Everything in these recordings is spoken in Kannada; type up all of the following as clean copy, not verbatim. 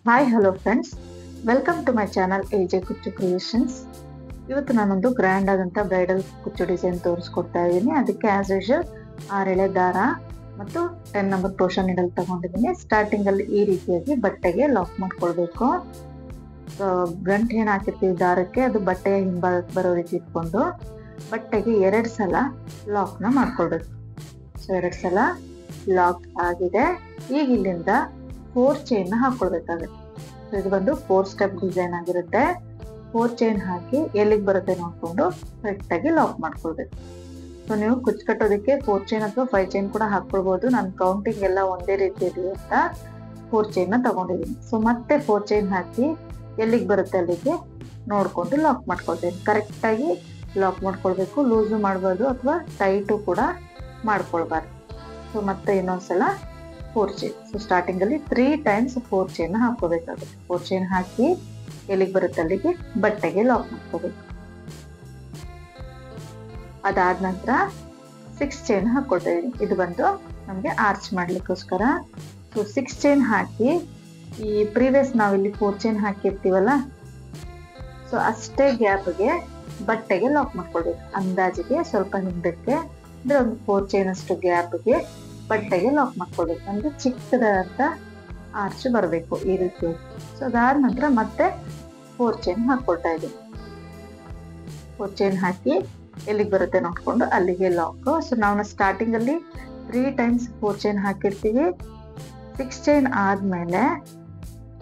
Hi hello friends, welcome to my channel AJ Kuchchu creations. ಇವತ್ತು ನಾನೊಂದು ಗ್ರ್ಯಾಂಡ್ ಆದಂಥ ಬ್ರೈಡಲ್ ಕುಚ್ಚು ಡಿಸೈನ್ ತೋರಿಸ್ಕೊಡ್ತಾ ಇದ್ದೀನಿ. ಅದಕ್ಕೆ ಆಸ್ ಯೂಶುವಲ್ 6 ಎಳೆ ದಾರ ಮತ್ತು 10 ನಂಬರ್ ಕ್ರೋಶಾ ನೀಡಲ್ ತಗೊಂಡಿದ್ದೀನಿ. ಸ್ಟಾರ್ಟಿಂಗಲ್ಲಿ ಈ ರೀತಿಯಾಗಿ ಬಟ್ಟೆಗೆ ಲಾಕ್ ಮಾಡ್ಕೊಳ್ಬೇಕು. ಗಂಟು ಏನು ಹಾಕಿರ್ತೀವಿ ದಾರಕ್ಕೆ, ಅದು ಬಟ್ಟೆಯ ಹಿಂಭಾಗಕ್ಕೆ ಬರೋ ರೀತಿ ಇಟ್ಕೊಂಡು ಬಟ್ಟೆಗೆ 2 ಸಲ ಲಾಕ್ನ ಮಾಡ್ಕೊಳ್ಬೇಕು. ಸೊ 2 ಸಲ ಲಾಕ್ ಆಗಿದೆ. ಈಗ ಇಲ್ಲಿಂದ 4 ಚೈನ್ ಹಾಕೊಳ್ಬೇಕಾಗುತ್ತೆ. ಸೊ ಇದು ಬಂದು 4 ಸ್ಟೆಪ್ ಡಿಸೈನ್ ಆಗಿರುತ್ತೆ. 4 ಚೈನ್ ಹಾಕಿ ಎಲ್ಲಿಗೆ ಬರುತ್ತೆ ನೋಡ್ಕೊಂಡು ಕರೆಕ್ಟ್ ಆಗಿ ಲಾಕ್ ಮಾಡ್ಕೊಳ್ಬೇಕು. ಸೊ ನೀವು ಕುಚ್ಚು ಕಟ್ಟೋದಕ್ಕೆ 4 ಚೈನ್ ಅಥವಾ 5 ಚೈನ್ ಕೂಡ ಹಾಕೊಳ್ಬಹುದು. ನಾನು ಕೌಂಟಿಂಗ್ ಎಲ್ಲ ಒಂದೇ ರೀತಿ ಇರಲಿ ಅಂತ 4 ಚೈನ್ ನ ತಗೊಂಡಿದ್ದೀನಿ. ಸೊ ಮತ್ತೆ 4 ಚೈನ್ ಹಾಕಿ ಎಲ್ಲಿಗೆ ಬರುತ್ತೆ ಅಲ್ಲಿಗೆ ನೋಡ್ಕೊಂಡು ಲಾಕ್ ಮಾಡ್ಕೊಳ್ತೇನೆ. ಕರೆಕ್ಟ್ ಆಗಿ ಲಾಕ್ ಮಾಡ್ಕೊಳ್ಬೇಕು. ಲೂಸು ಮಾಡಬಾರ್ದು ಅಥವಾ ಟೈಟು ಕೂಡ ಮಾಡ್ಕೊಳ್ಬಾರ್ದು. ಸೊ ಮತ್ತೆ ಇನ್ನೊಂದ್ಸಲ 4 ಚೈನ್. ಸೊ ಸ್ಟಾರ್ಟಿಂಗ್ ಅಲ್ಲಿ 3 ಟೈಮ್ಸ್ 4 ಚೈನ್ ಹಾಕೋಬೇಕಾಗುತ್ತೆ. 4 ಚೈನ್ ಹಾಕಿ ಎಲ್ಲಿಗೆ ಬರುತ್ತೆ ಅಲ್ಲಿಗೆ ಬಟ್ಟೆಗೆ ಲಾಕ್ ಮಾಡ್ಕೋಬೇಕು. ಅದಾದ ನಂತರ 6 ಚೈನ್ ಹಾಕೊಳ್ತಾ ಇದೀನಿ. ಇದು ಬಂದು ನಮ್ಗೆ ಆರ್ಚ್ ಮಾಡ್ಲಿಕ್ಕೋಸ್ಕರ. ಸೊ 6 ಚೈನ್ ಹಾಕಿ ಈ ಪ್ರೀವಿಯಸ್ ನಾವಿಲ್ಲಿ 4 ಚೈನ್ ಹಾಕಿರ್ತೀವಲ್ಲ, ಸೊ ಅಷ್ಟೇ ಗ್ಯಾಪ್ಗೆ ಬಟ್ಟೆಗೆ ಲಾಕ್ ಮಾಡ್ಕೊಳ್ಬೇಕು. ಅಂದಾಜಿಗೆ ಸ್ವಲ್ಪ ಹಿಂದಕ್ಕೆ ಅಂದ್ರೆ ಒಂದು 4 ಚೈನ್ ಅಷ್ಟು ಗ್ಯಾಪ್ಗೆ ಬಟ್ಟೆಗೆ ಲಾಕ್ ಮಾಡ್ಕೊಳ್ಬೇಕು. ಅಂದ್ರೆ ಚಿಕ್ಕದಾದಂತ ಆರ್ಚ್ ಬರಬೇಕು ಈ ರೀತಿ. ಸೊ ಅದಾದ ನಂತರ ಮತ್ತೆ 4 ಚೈನ್ ಹಾಕೊಳ್ತಾ ಇದ್ದೀನಿ. 4 ಚೈನ್ ಹಾಕಿ ಎಲ್ಲಿಗೆ ಬರುತ್ತೆ ನೋಡ್ಕೊಂಡು ಅಲ್ಲಿಗೆ ಲಾಕ್. ಸೊ ನಾವು ಸ್ಟಾರ್ಟಿಂಗ್ ಅಲ್ಲಿ 3 ಟೈಮ್ಸ್ 4 ಚೈನ್ ಹಾಕಿರ್ತೀವಿ. 6 ಚೈನ್ ಆದ್ಮೇಲೆ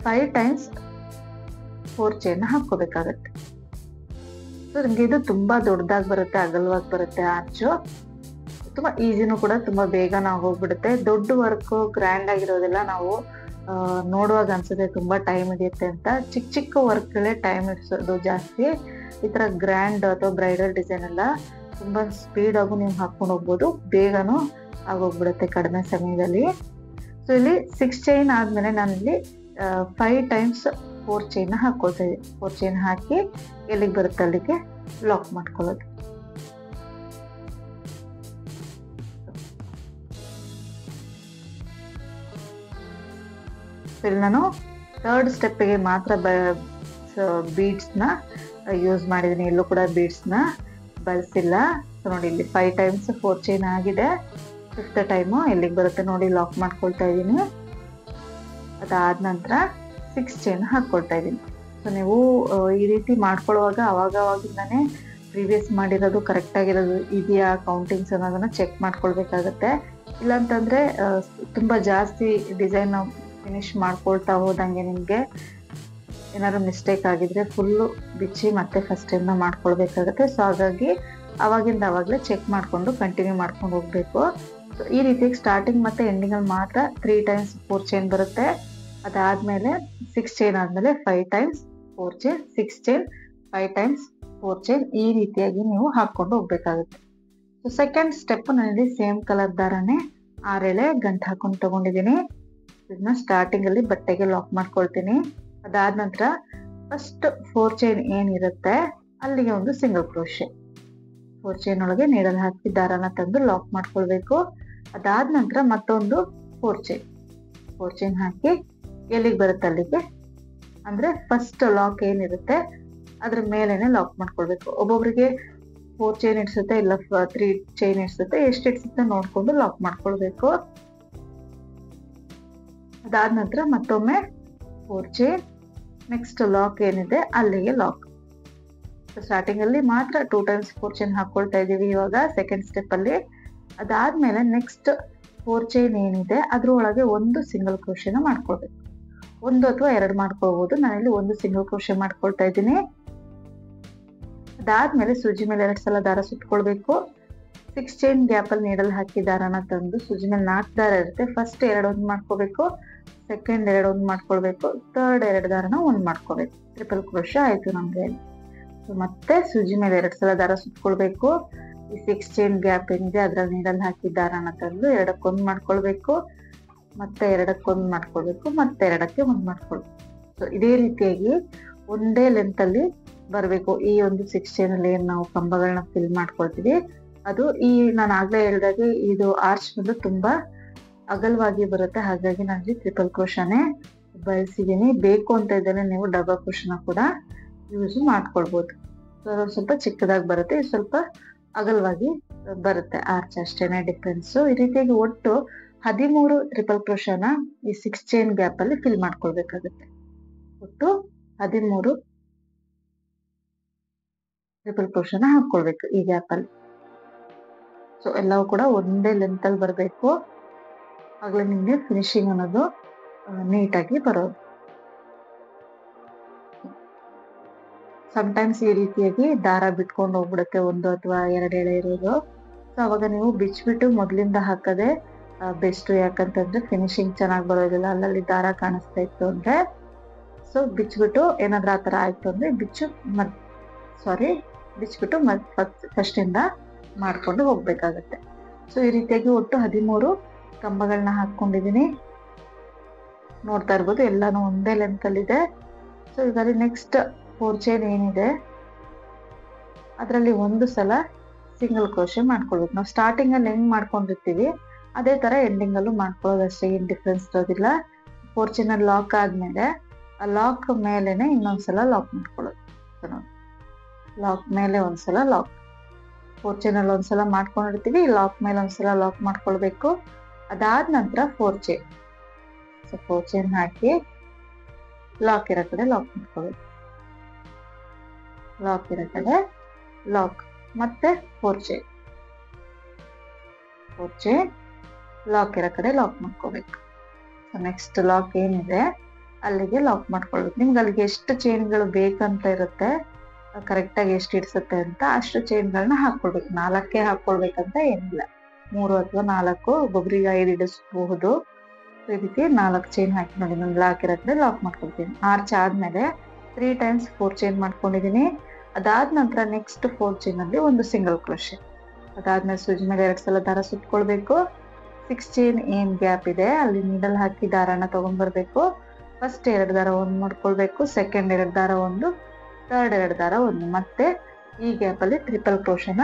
5 ಟೈಮ್ಸ್ 4 ಚೈನ್ ಹಾಕೋಬೇಕಾಗತ್ತೆ. ಸೊ ನಿಮ್ಗೆ ಇದು ತುಂಬಾ ದೊಡ್ಡದಾಗಿ ಬರುತ್ತೆ, ಅಗಲವಾಗಿ ಬರುತ್ತೆ ಆರ್ಚು. ತುಂಬಾ ಈಸಿನೂ ಕೂಡ, ತುಂಬಾ ಬೇಗ ನಾವು ಹೋಗ್ಬಿಡುತ್ತೆ. ದೊಡ್ಡ ವರ್ಕ್ ಗ್ರ್ಯಾಂಡ್ ಆಗಿರೋದೆಲ್ಲ ನಾವು ನೋಡುವಾಗ ಅನ್ಸುತ್ತೆ ತುಂಬಾ ಟೈಮ್ ಹಿಡಿಯುತ್ತೆ ಅಂತ. ಚಿಕ್ಕ ಚಿಕ್ಕ ವರ್ಕ್ಗಳೇ ಟೈಮ್ ಹಿಡಿಸೋದು ಜಾಸ್ತಿ. ಈ ತರ ಗ್ರ್ಯಾಂಡ್ ಅಥವಾ ಬ್ರೈಡಲ್ ಡಿಸೈನ್ ಎಲ್ಲ ತುಂಬಾ ಸ್ಪೀಡ್ ಆಗು ನೀವು ಹಾಕೊಂಡು ಹೋಗ್ಬೋದು, ಬೇಗನೂ ಆಗೋಗ್ಬಿಡುತ್ತೆ ಕಡಿಮೆ ಸಮಯದಲ್ಲಿ. ಸೊ ಇಲ್ಲಿ 6 ಚೈನ್ ಆದ್ಮೇಲೆ ನಾನಿಲ್ಲಿ 5 ಟೈಮ್ಸ್ 4 ಚೈನ್ ಹಾಕೊಳ್ತಾ ಇದ್ದೀನಿ. 4 ಚೈನ್ ಹಾಕಿ ಎಲ್ಲಿಗೆ ಬರುತ್ತೆ ಅಲ್ಲಿಗೆ ಲಾಕ್ ಮಾಡ್ಕೊಳ್ಳೋದು. ಇಲ್ಲಿ ನಾನು 3rd ಸ್ಟೆಪ್ಗೆ ಮಾತ್ರ ಬೀಡ್ಸ್ ನ ಯೂಸ್ ಮಾಡಿದೀನಿ. ಎಲ್ಲೂ ಕೂಡ ಬೀಡ್ಸ್ ನ ಬಳಸಿಲ್ಲ. ಸೊ ನೋಡಿ ಇಲ್ಲಿ 5 ಟೈಮ್ಸ್ 4 ಚೈನ್ ಆಗಿದೆ. 5th ಟೈಮು ಎಲ್ಲಿಗೆ ಬರುತ್ತೆ ನೋಡಿ ಲಾಕ್ ಮಾಡ್ಕೊಳ್ತಾ ಇದ್ದೀನಿ. ಅದಾದ ನಂತರ 6 ಚೈನ್ ಹಾಕೊಳ್ತಾ ಇದ್ದೀನಿ. ಸೊ ನೀವು ಈ ರೀತಿ ಮಾಡ್ಕೊಳ್ಳುವಾಗ ಅವಾಗಿಂದಾನೇ ಪ್ರೀವಿಯಸ್ ಮಾಡಿರೋದು ಕರೆಕ್ಟ್ ಆಗಿರೋದು ಇದೆಯಾ ಕೌಂಟಿಂಗ್ಸ್ ಅನ್ನೋದನ್ನ ಚೆಕ್ ಮಾಡ್ಕೊಳ್ಬೇಕಾಗತ್ತೆ. ಇಲ್ಲಾಂತಂದ್ರೆ ತುಂಬಾ ಜಾಸ್ತಿ ಡಿಸೈನ್ ಫಿನಿಶ್ ಮಾಡ್ಕೊಳ್ತಾ ಹೋದಂಗೆ ನಿಮ್ಗೆ ಏನಾದ್ರು ಮಿಸ್ಟೇಕ್ ಆಗಿದ್ರೆ ಫುಲ್ಲು ಬಿಚ್ಚಿ ಮತ್ತೆ ಫಸ್ಟ್ ಟೈಮ್ನ ಮಾಡ್ಕೊಳ್ಬೇಕಾಗತ್ತೆ. ಸೊ ಹಾಗಾಗಿ ಅವಾಗಲೇ ಚೆಕ್ ಮಾಡ್ಕೊಂಡು ಕಂಟಿನ್ಯೂ ಮಾಡ್ಕೊಂಡು ಹೋಗ್ಬೇಕು. ಸೊ ಈ ರೀತಿ ಸ್ಟಾರ್ಟಿಂಗ್ ಮತ್ತೆ ಎಂಡಿಂಗ್ ಅಲ್ಲಿ ಮಾತ್ರ 3 ಟೈಮ್ಸ್ 4 ಚೈನ್ ಬರುತ್ತೆ. ಅದಾದ್ಮೇಲೆ 6 ಚೈನ್ ಆದ್ಮೇಲೆ 5 times 4 chain, 6 chain 5 times 4 chain, ಈ ರೀತಿಯಾಗಿ ನೀವು ಹಾಕೊಂಡು ಹೋಗ್ಬೇಕಾಗುತ್ತೆ. ಸೊ ಸೆಕೆಂಡ್ ಸ್ಟೆಪ್ ನಾನಿಲ್ಲಿ ಸೇಮ್ ಕಲರ್ ದಾರನೇ 6 ಎಳೆ ಗಂಟು ಹಾಕೊಂಡು ತಗೊಂಡಿದ್ದೀನಿ. ಇದನ್ನ ಸ್ಟಾರ್ಟಿಂಗ್ ಅಲ್ಲಿ ಬಟ್ಟೆಗೆ ಲಾಕ್ ಮಾಡ್ಕೊಳ್ತೀನಿ. ಅದಾದ ನಂತರ ಫಸ್ಟ್ 4 ಚೈನ್ ಏನಿರುತ್ತೆ ಅಲ್ಲಿಗೆ ಒಂದು ಸಿಂಗಲ್ ಕ್ರೋಶೆ. 4 ಚೈನ್ ಒಳಗೆ ನೀಡಲ್ ಹಾಕಿ ದಾರನ ತಂದು ಲಾಕ್ ಮಾಡ್ಕೊಳ್ಬೇಕು. ಅದಾದ ನಂತರ ಮತ್ತೊಂದು 4 ಚೈನ್ ಹಾಕಿ ಎಲ್ಲಿಗೆ ಬರುತ್ತೆ ಅಲ್ಲಿಗೆ, ಅಂದ್ರೆ ಫಸ್ಟ್ ಲಾಕ್ ಏನಿರುತ್ತೆ ಅದ್ರ ಮೇಲೆನೆ ಲಾಕ್ ಮಾಡ್ಕೊಳ್ಬೇಕು. ಒಬ್ಬೊಬ್ರಿಗೆ 4 ಚೈನ್ ಇಡ್ಸುತ್ತೆ, ಇಲ್ಲ 3 ಚೈನ್ ಇಡ್ಸುತ್ತೆ, ಎಷ್ಟು ಇಡ್ಸುತ್ತೆ ನೋಡ್ಕೊಂಡು ಲಾಕ್ ಮಾಡ್ಕೊಳ್ಬೇಕು. ಅದಾದ ನಂತರ ಮತ್ತೊಮ್ಮೆ 4 ಚೈನ್, ನೆಕ್ಸ್ಟ್ ಲಾಕ್ ಏನಿದೆ ಅಲ್ಲಿಗೆ ಲಾಕ್. ಸ್ಟಾರ್ಟಿಂಗ್ ಅಲ್ಲಿ ಮಾತ್ರ 2 ಟೈಮ್ಸ್ 4 ಚೈನ್ ಹಾಕೊಳ್ತಾ ಇದೀವಿ ಇವಾಗ ಸೆಕೆಂಡ್ ಸ್ಟೆಪ್ ಅಲ್ಲಿ. ಅದಾದ್ಮೇಲೆ ನೆಕ್ಸ್ಟ್ 4 ಚೈನ್ ಏನಿದೆ ಅದ್ರೊಳಗೆ ಒಂದು ಸಿಂಗಲ್ ಕ್ರೋಶೆನ ಮಾಡ್ಕೊಳ್ಬೇಕು. 1 ಅಥವಾ 2 ಮಾಡ್ಕೊಳ್ಬಹುದು. ನಾನಿಲ್ಲಿ ಒಂದು ಸಿಂಗಲ್ ಕ್ರೋಶೆ ಮಾಡ್ಕೊಳ್ತಾ ಇದ್ದೀನಿ. ಅದಾದ್ಮೇಲೆ ಸೂಜಿ ಮೇಲೆ 2 ಸಲ ದಾರ ಸುತ್ಕೊಳ್ಬೇಕು. 6 ಚೈನ್ ಗ್ಯಾಪ್ ಅಲ್ಲಿ ನೀಡಲ್ ಹಾಕಿ ದಾರನ ತಂದು ಸೂಜಿ ಮೇಲೆ 4 ದಾರ ಇರುತ್ತೆ. ಫಸ್ಟ್ 2 ಒಂದು ಮಾಡ್ಕೋಬೇಕು, ಸೆಕೆಂಡ್ 2 ಮಾಡ್ಕೊಳ್ಬೇಕು, ಥರ್ಡ್ 2 ದಾರನ 1 ಮಾಡ್ಕೋಬೇಕು. ಟ್ರಿಪಲ್ ಕ್ರೋಶೆ ಆಯ್ತು ನಮ್ಗೆ. ಮತ್ತೆ ಸೂಜಿ ಮೇಲೆ 2 ಸಲ ದಾರ ಸುತ್ಕೊಳ್ಬೇಕು. ಈ 6 ಚೈನ್ ಗ್ಯಾಪ್ ಏನಿದೆ ಅದ್ರಲ್ಲಿ ನೀಡಲ್ ಹಾಕಿ ದಾರನ ತಂದು 2ಕ್ಕೆ ಮಾಡ್ಕೊಳ್ಬೇಕು, ಮತ್ತೆ 2ಕ್ಕೆ ಮಾಡ್ಕೊಳ್ಬೇಕು, ಮತ್ತೆ 2ಕ್ಕೆ 1 ಮಾಡ್ಕೊಳ್ಬೇಕು. ಸೊ ಇದೇ ರೀತಿಯಾಗಿ ಒಂದೇ ಲೆಂತ್ ಅಲ್ಲಿ ಬರಬೇಕು. ಈ ಒಂದು 6 ಚೈನ್ ಅಲ್ಲಿ ಏನ್ ನಾವು ಕಂಬಗಳನ್ನ ಫಿಲ್ ಮಾಡ್ಕೊಳ್ತೀವಿ ಅದು ಈ ನಾನು ಆಗ್ಲೇ ಹೇಳಿದಾಗೆ ಇದು ಆರ್ಚ್ ಬಂದು ತುಂಬಾ ಅಗಲವಾಗಿ ಬರುತ್ತೆ. ಹಾಗಾಗಿ ನಾನು ಟ್ರಿಪಲ್ ಕ್ರೋಶಾನೇ ಬಳಸಿದ್ದೀನಿ. ಬೇಕು ಅಂತ ಇದ್ದರೆ ನೀವು ಡಬಲ್ ಕ್ರೋಶನ ಕೂಡ ಯೂಸ್ ಮಾಡ್ಕೊಳ್ಬೋದು. ಸೊ ಸ್ವಲ್ಪ ಚಿಕ್ಕದಾಗಿ ಬರುತ್ತೆ, ಇದು ಸ್ವಲ್ಪ ಅಗಲವಾಗಿ ಬರುತ್ತೆ. ಆರ್ಚ್ ಅಷ್ಟೇನೆ ಡಿಫ್ರೆನ್ಸು. ಈ ರೀತಿಯಾಗಿ ಒಟ್ಟು 13 ಟ್ರಿಪಲ್ ಕ್ರೋಶನ ಈ 6 ಚೈನ್ ಗ್ಯಾಪ್ ಅಲ್ಲಿ ಫಿಲ್ ಮಾಡ್ಕೊಳ್ಬೇಕಾಗುತ್ತೆ. ಒಟ್ಟು 13 ಟ್ರಿಪಲ್ ಕ್ರೋಶನ ಹಾಕೊಳ್ಬೇಕು ಈ ಗ್ಯಾಪ್ ಅಲ್ಲಿ. ಸೊ ಎಲ್ಲವೂ ಕೂಡ ಒಂದೇ ಲೆಂತ್ ಅಲ್ಲಿ ಬರಬೇಕು, ಆಗ್ಲೇ ನಿಮ್ಗೆ ಫಿನಿಶಿಂಗ್ ಅನ್ನೋದು ನೀಟಾಗಿ ಬರೋದು. ಸಮಟೈಮ್ಸ್ ಈ ರೀತಿಯಾಗಿ ದಾರ ಬಿಟ್ಕೊಂಡು ಹೋಗ್ಬಿಡುತ್ತೆ, 1 ಅಥವಾ 2 ಎಳೆ ಇರೋದು. ಸೊ ಅವಾಗ ನೀವು ಬಿಚ್ಬಿಟ್ಟು ಮೊದಲಿಂದ ಹಾಕದೆ ಬೆಸ್ಟ್. ಯಾಕಂತಂದ್ರೆ ಫಿನಿಶಿಂಗ್ ಚೆನ್ನಾಗಿ ಬರೋದಿಲ್ಲ, ಅಲ್ಲಲ್ಲಿ ದಾರ ಕಾಣಿಸ್ತಾ ಇತ್ತು ಅಂದ್ರೆ. ಸೊ ಬಿಚ್ಬಿಟ್ಟು ಏನಾದ್ರೂ ಆ ಥರ ಆಯ್ತು ಅಂದ್ರೆ ಬಿಚ್ಬಿಟ್ಟು ಫಸ್ಟ್ ಇಂದ ಮಾಡ್ಕೊಂಡು ಹೋಗ್ಬೇಕಾಗತ್ತೆ. ಸೊ ಈ ರೀತಿಯಾಗಿ ಒಟ್ಟು 13 ಕಂಬಗಳನ್ನ ಹಾಕೊಂಡಿದೀನಿ. ನೋಡ್ತಾ ಇರ್ಬೋದು ಎಲ್ಲಾನು ಒಂದೇ ಲೆಂತ್ ಅಲ್ಲಿ ಇದೆ. ಸೊ ಇದರಲ್ಲಿ ನೆಕ್ಸ್ಟ್ 4 ಚೈನ್ ಏನಿದೆ ಅದರಲ್ಲಿ ಒಂದು ಸಲ ಸಿಂಗಲ್ ಕ್ರೋಶೆ ಮಾಡ್ಕೊಳ್ಬೇಕು. ನಾವು ಸ್ಟಾರ್ಟಿಂಗ್ ಅಲ್ಲಿ ಹೆಂಗ್ ಮಾಡ್ಕೊಂಡಿರ್ತೀವಿ ಅದೇ ತರ ಎಂಡಿಂಗ್ ಅಲ್ಲೂ ಮಾಡ್ಕೊಳ್ಳೋದು ಅಷ್ಟೇ, ಏನ್ ಡಿಫ್ರೆನ್ಸ್ ಇರೋದಿಲ್ಲ. 4 ಚೈನ್ ಲಾಕ್ ಆದ್ಮೇಲೆ ಆ ಲಾಕ್ ಮೇಲೆನೆ ಇನ್ನೊಂದ್ಸಲ ಲಾಕ್ ಮಾಡ್ಕೊಳ್ಳೋದು. ಲಾಕ್ ಮೇಲೆ ಒಂದ್ಸಲ ಲಾಕ್, 4 ಚೈನ್ ಅಲ್ಲಿ ಒಂದ್ಸಲ ಮಾಡ್ಕೊಂಡಿರ್ತೀವಿ, ಲಾಕ್ ಮೇಲೆ ಒಂದ್ಸಲ ಲಾಕ್ ಮಾಡ್ಕೊಳ್ಬೇಕು. ಅದಾದ ನಂತರ 4 ಚೈನ್, ಸೊ 4 ಚೈನ್ ಹಾಕಿ ಲಾಕ್ ಇರೋ ಕಡೆ ಲಾಕ್ ಮಾಡ್ಕೊಳ್ಳೋದು, ಲಾಕ್ ಇರೋ ಕಡೆ ಲಾಕ್, ಮತ್ತೆ 4 ಚೈನ್, 4 ಚೈನ್ ಲಾಕ್ ಇರೋ ಕಡೆ ಲಾಕ್ ಮಾಡ್ಕೋಬೇಕು. ಸೊ ನೆಕ್ಸ್ಟ್ ಲಾಕ್ ಏನಿದೆ ಅಲ್ಲಿಗೆ ಲಾಕ್ ಮಾಡ್ಕೊಳ್ಬೇಕು. ನಿಮ್ಗೆ ಅಲ್ಲಿಗೆ ಎಷ್ಟು ಚೈನ್ಗಳು ಬೇಕಂತ ಇರುತ್ತೆ, ಕರೆಕ್ಟಾಗಿ ಎಷ್ಟು ಇಡ್ಸುತ್ತೆ ಅಂತ ಅಷ್ಟು ಚೈನ್ಗಳನ್ನ ಹಾಕೊಳ್ಬೇಕು. 4 ಹಾಕೊಳ್ಬೇಕಂತ ಏನಿಲ್ಲ, 3 ಅಥವಾ 4, ಒಬ್ಬೊಬ್ರಿಗೆ 5 ಇಡಿಸಬಹುದು. ಈ ರೀತಿ 4 ಚೈನ್ ಹಾಕಿ ನೋಡಿ, ನಾನು ಲಾಕ್ ಇರೋ ಕಡೆ ಲಾಕ್ ಮಾಡ್ಕೊಳ್ತೀನಿ. ಆರ್ಚ್ ಆದ್ಮೇಲೆ 3 ಟೈಮ್ಸ್ 4 ಚೈನ್ ಮಾಡ್ಕೊಂಡಿದೀನಿ. ಅದಾದ ನಂತರ ನೆಕ್ಸ್ಟ್ 4 ಚೈನ್ ಅಲ್ಲಿ ಒಂದು ಸಿಂಗಲ್ ಕ್ರೋಶೆ. ಅದಾದ್ಮೇಲೆ ಸೂಜಿ ಮೇಲೆ 2 ಸಲ ದಾರ ಸುತ್ಕೊಳ್ಬೇಕು. 6 ಚೈನ್ ಏನ್ ಗ್ಯಾಪ್ ಇದೆ ಅಲ್ಲಿ ನೀಡಲ್ ಹಾಕಿ ದಾರನ ತಗೊಂಡ್ಬರ್ಬೇಕು. ಫಸ್ಟ್ 2 ದಾರ ಒಂದು ಮಾಡ್ಕೊಳ್ಬೇಕು, ಸೆಕೆಂಡ್ 2 ದಾರ ಒಂದು, ಥರ್ಡ್ 2 ದಾರ ಒಂದು, ಮತ್ತೆ ಈ ಗ್ಯಾಪ್ ಅಲ್ಲಿ ಟ್ರಿಪಲ್ ಕ್ರೋಶನ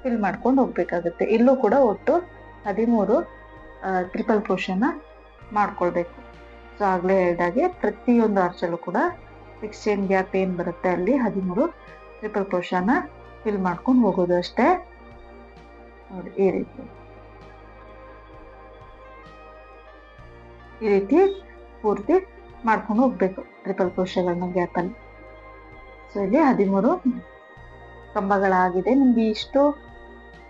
ಫಿಲ್ ಮಾಡ್ಕೊಂಡು ಹೋಗ್ಬೇಕಾಗುತ್ತೆ. ಇಲ್ಲೂ ಕೂಡ ಒಟ್ಟು 13 ಟ್ರಿಪಲ್ ಕ್ರೋಶನ ಮಾಡ್ಕೊಳ್ಬೇಕು. ಸೊ ಆಗ್ಲೇ ಹೇಳಿದಾಗೆ ಪ್ರತಿಯೊಂದು ಆರ್ಚಲ್ಲೂ ಕೂಡ 6 ಚೈನ್ ಗ್ಯಾಪ್ ಏನ್ ಬರುತ್ತೆ ಅಲ್ಲಿ 13 ಟ್ರಿಪಲ್ ಕ್ರೋಶನ ಫಿಲ್ ಮಾಡ್ಕೊಂಡು ಹೋಗೋದು ಅಷ್ಟೇ. ನೋಡಿ ಈ ರೀತಿ ಪೂರ್ತಿ ಮಾಡ್ಕೊಂಡು ಹೋಗ್ಬೇಕು ಟ್ರಿಪಲ್ ಕ್ರೋಶಗಳನ್ನ ಗ್ಯಾಪ್ ಅಲ್ಲಿ. ಸೊ ಇಲ್ಲಿ 13 ಕಂಬಗಳಾಗಿದೆ. ನಿಮ್ಗೆ ಇಷ್ಟು